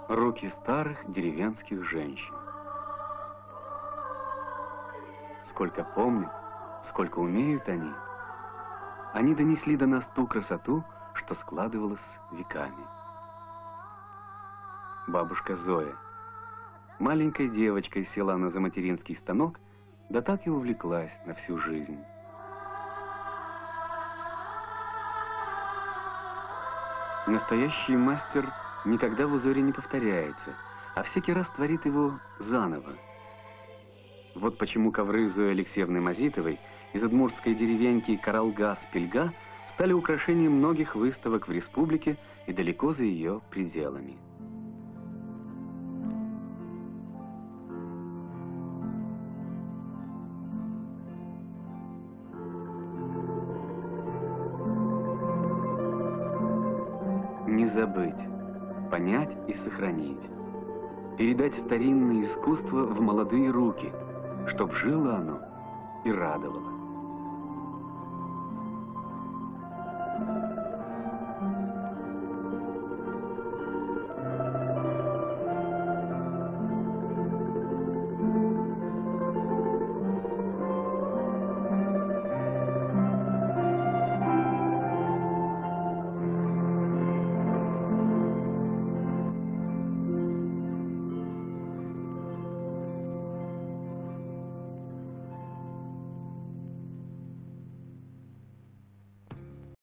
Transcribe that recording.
Руки старых деревенских женщин. Сколько помнят, сколько умеют они. Они донесли до нас ту красоту, что складывалась веками. Бабушка Зоя. Маленькой девочкой села она за материнский станок, да так и увлеклась на всю жизнь. Настоящий мастер никогда в узоре не повторяется, а всякий раз творит его заново. Вот почему ковры Зои Алексеевны Мазитовой из удмуртской деревеньки Каралга-Спельга стали украшением многих выставок в республике и далеко за ее пределами. Не забыть, понять и сохранить, передать старинное искусство в молодые руки, чтоб жило оно и радовало.